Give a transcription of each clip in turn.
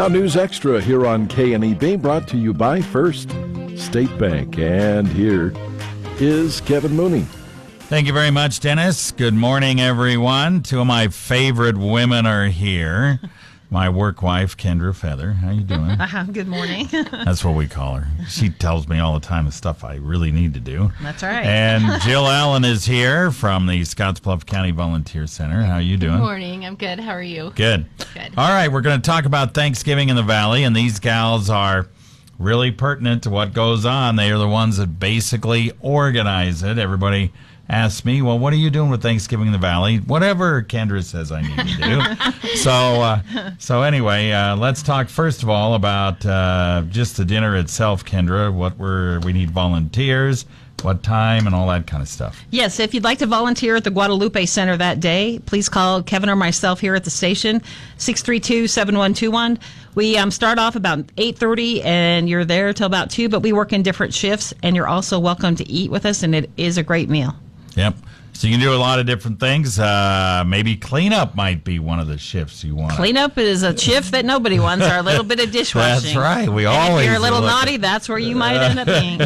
Now, News Extra here on KNEB, brought to you by First State Bank. And here is Kevin Mooney. Thank you very much, Dennis. Good morning, everyone. Two of my favorite women are here. My work wife, Kendra Feather. How you doing? Good morning. That's what we call her. She tells me all the time the stuff I really need to do. That's right. And Jill Allen is here from the Scottsbluff County Volunteer Center. How you doing? Good morning. I'm good. How are you? Good. Good. All right, we're going to talk about Thanksgiving in the Valley, and these gals are really pertinent to what goes on. They are the ones that basically organize it. Everybody asks me, well, what are you doing with Thanksgiving in the Valley? Whatever Kendra says I need to do. So anyway, let's talk first of all about just the dinner itself, Kendra. We need volunteers, what time, and all that kind of stuff. Yes, if you'd like to volunteer at the Guadalupe Center that day, please call Kevin or myself here at the station, 632-7121. We start off about 8:30, and you're there till about 2, but we work in different shifts, and you're also welcome to eat with us, and it is a great meal. Yep. So you can do a lot of different things. Maybe cleanup might be one of the shifts you want. Cleanup is a shift that nobody wants, or a little bit of dishwashing. That's right. If you're a little naughty, that's where you might end up being.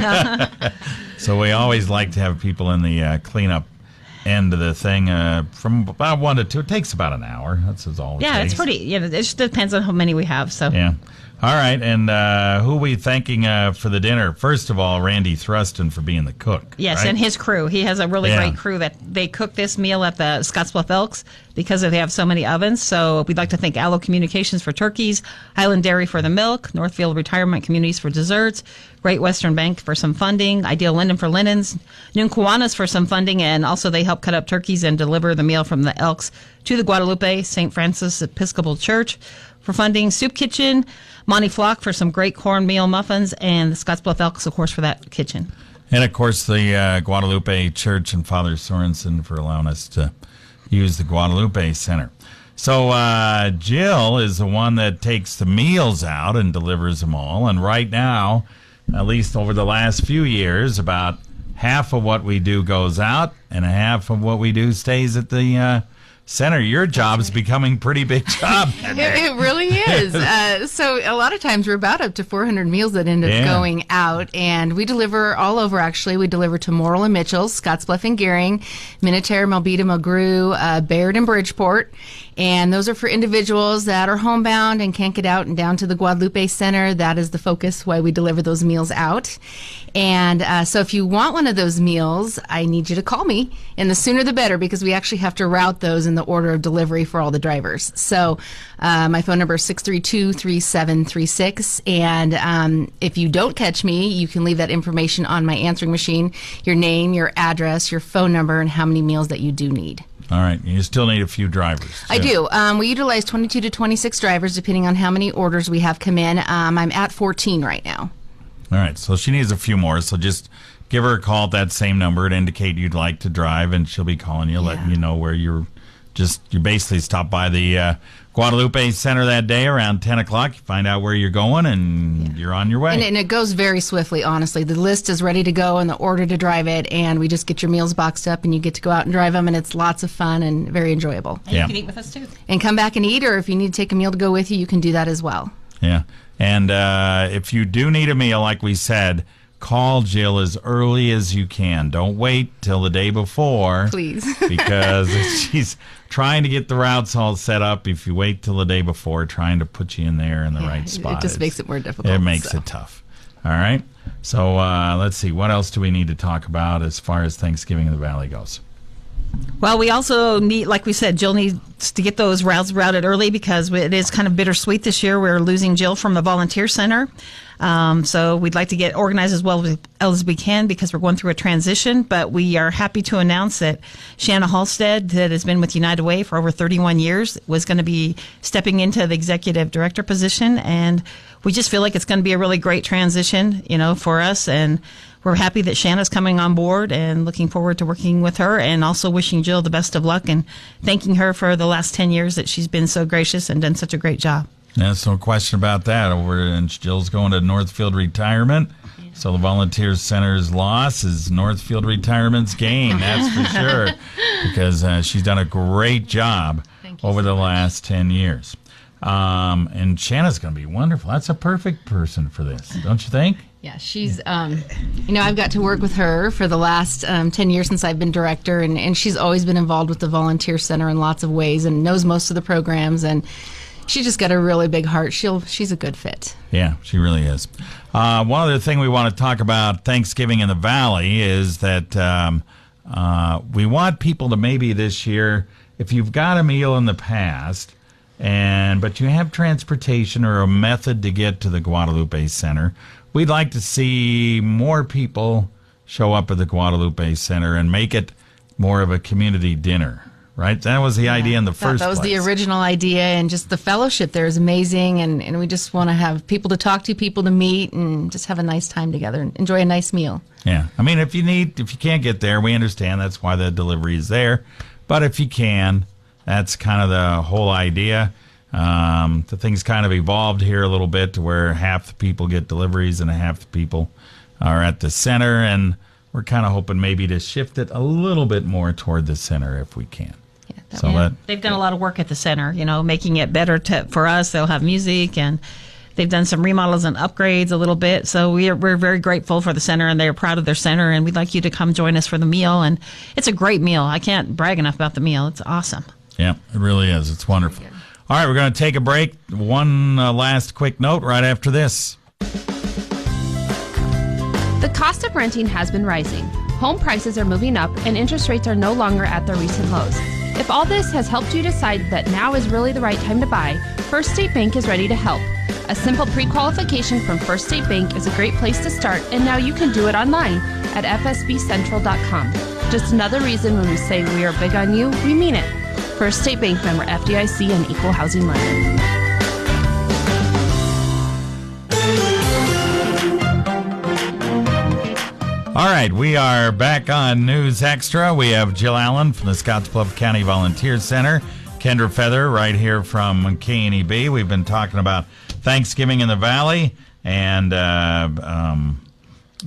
So we always like to have people in the cleanup end of the thing from about 1 to 2. It takes about an hour. That's all it takes. Yeah, it's pretty. It just depends on how many we have. So. Yeah. All right, and who are we thanking for the dinner? First of all, Randy Thruston for being the cook. Yes, right? And his crew. He has a really great crew that they cook this meal at the Scottsbluff Elks because they have so many ovens. So we'd like to thank Allo Communications for turkeys, Highland Dairy for the milk, Northfield Retirement Communities for desserts, Great Western Bank for some funding, Ideal Linden for linens, Noon Kiwanis for some funding, and also they help cut up turkeys and deliver the meal from the Elks to the Guadalupe St. Francis Episcopal Church for funding, Soup Kitchen, Monty Flock for some great cornmeal muffins, and the Scottsbluff Elks, of course, for that kitchen. And, of course, the Guadalupe Church and Father Sorensen for allowing us to use the Guadalupe Center. So Jill is the one that takes the meals out and delivers them all. And right now, at least over the last few years, about half of what we do goes out and half of what we do stays at the center. Your job is becoming pretty big job. It really is. So a lot of times we're about up to 400 meals that end up going out, and we deliver all over. Actually, we deliver to Morrill and Mitchell, Scottsbluff and Gearing, Minnetonka, Melbeta, McGrew, Baird, and Bridgeport. And those are for individuals that are homebound and can't get out and down to the Guadalupe Center. That is the focus why we deliver those meals out. And so if you want one of those meals, I need you to call me. And the sooner the better, because we actually have to route those in the order of delivery for all the drivers. So my phone number is 632-3736. And if you don't catch me, you can leave that information on my answering machine, your name, your address, your phone number, and how many meals that you do need. All right. You still need a few drivers. I do. We utilize 22 to 26 drivers, depending on how many orders we have come in. I'm at 14 right now. All right. So she needs a few more. So just give her a call at that same number to indicate you'd like to drive, and she'll be calling you, letting you know where you basically stop by the Guadalupe Center that day around 10 o'clock. You find out where you're going, and you're on your way. And it goes very swiftly, honestly. The list is ready to go and the order to drive it, and we just get your meals boxed up, and you get to go out and drive them, and it's lots of fun and very enjoyable. And you can eat with us, too. And come back and eat, or if you need to take a meal to go with you, you can do that as well. Yeah. And if you do need a meal, like we said, call Jill as early as you can. Don't wait till the day before. Please. Because she's trying to get the routes all set up. If you wait till the day before, trying to put you in there in the right spot. It just makes it more difficult. It makes it tough. All right. So let's see. What else do we need to talk about as far as Thanksgiving in the Valley goes? Well, we also need, like we said, Jill needs to get those routes routed early because it is kind of bittersweet this year. We're losing Jill from the volunteer center. So we'd like to get organized as well as we can because we're going through a transition. But we are happy to announce that Shanna Halstead, that has been with United Way for over 31 years, was going to be stepping into the executive director position. And we just feel like it's going to be a really great transition, for us. And we're happy that Shanna's coming on board and looking forward to working with her, and also wishing Jill the best of luck and thanking her for the last 10 years that she's been so gracious and done such a great job. There's no question about that. And Jill's going to Northfield Retirement. So the Volunteer Center's loss is Northfield Retirement's gain, that's for sure, because she's done a great job over the last 10 years. And Shanna's going to be wonderful. That's a perfect person for this, don't you think? Yeah, she's, I've got to work with her for the last 10 years since I've been director, and she's always been involved with the Volunteer Center in lots of ways and knows most of the programs, and she just got a really big heart. She's a good fit. Yeah, she really is. One other thing we want to talk about Thanksgiving in the Valley is that we want people to maybe this year, if you've got a meal in the past, but you have transportation or a method to get to the Guadalupe Center, we'd like to see more people show up at the Guadalupe Center and make it more of a community dinner. Right? That was the idea in the first place. That was the original idea, and just the fellowship there is amazing, and we just want to have people to talk to, people to meet, and just have a nice time together and enjoy a nice meal. Yeah. I mean, if you can't get there, we understand. That's why the delivery is there. But if you can, that's kind of the whole idea. The thing's kind of evolved here a little bit to where half the people get deliveries and half the people are at the center, and we're kind of hoping maybe to shift it a little bit more toward the center if we can. They've done a lot of work at the center, making it better for us. They'll have music, and they've done some remodels and upgrades a little bit. So we're very grateful for the center, and they're proud of their center, and we'd like you to come join us for the meal. And it's a great meal. I can't brag enough about the meal. It's awesome. Yeah, it really is. It's wonderful. All right, we're going to take a break. One last quick note right after this. The cost of renting has been rising. Home prices are moving up, and interest rates are no longer at their recent lows. If all this has helped you decide that now is really the right time to buy, First State Bank is ready to help. A simple pre-qualification from First State Bank is a great place to start, and now you can do it online at fsbcentral.com. Just another reason when we say we are big on you, we mean it. First State Bank, member FDIC, and equal housing lender. All right, we are back on News Extra. We have Jill Allen from the Scottsbluff County Volunteer Center, Kendra Feather right here from KNEB. We've been talking about Thanksgiving in the Valley, and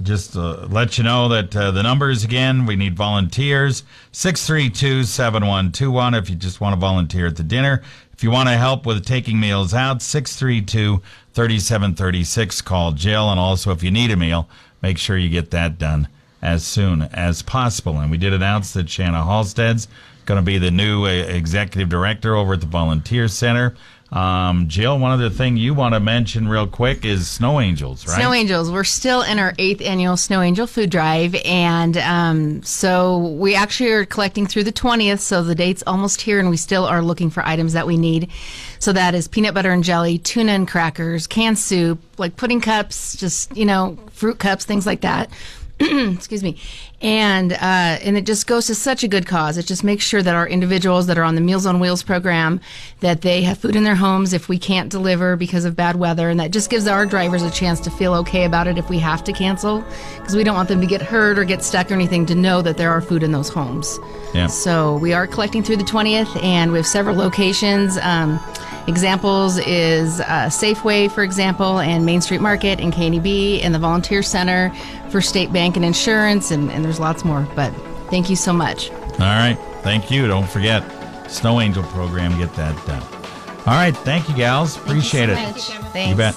just to let you know that the numbers again, we need volunteers, 632-7121 if you just want to volunteer at the dinner. If you want to help with taking meals out, 632-3736. Call Jill, and also if you need a meal, make sure you get that done as soon as possible. And we did announce that Shanna Halstead's going to be the new executive director over at the Volunteer Center. Jill, one other thing you want to mention real quick is Snow Angels, right? Snow Angels. We're still in our 8th annual Snow Angel food drive, and so we actually are collecting through the 20th, so the date's almost here, and we still are looking for items that we need. So that is peanut butter and jelly, tuna and crackers, canned soup, like pudding cups, just, fruit cups, things like that. Excuse me. And it just goes to such a good cause. It just makes sure that our individuals that are on the Meals on Wheels program, that they have food in their homes if we can't deliver because of bad weather. And that just gives our drivers a chance to feel okay about it if we have to cancel, because we don't want them to get hurt or get stuck or anything, to know that there are food in those homes. Yeah. So we are collecting through the 20th, and we have several locations. Examples is Safeway, for example, and Main Street Market, and KNEB, and the Volunteer Center, First State Bank and Insurance, and there's lots more. But thank you so much. All right. Thank you. Don't forget, Snow Angel program, get that done. All right. Thank you, gals. Appreciate it. Thanks. You bet.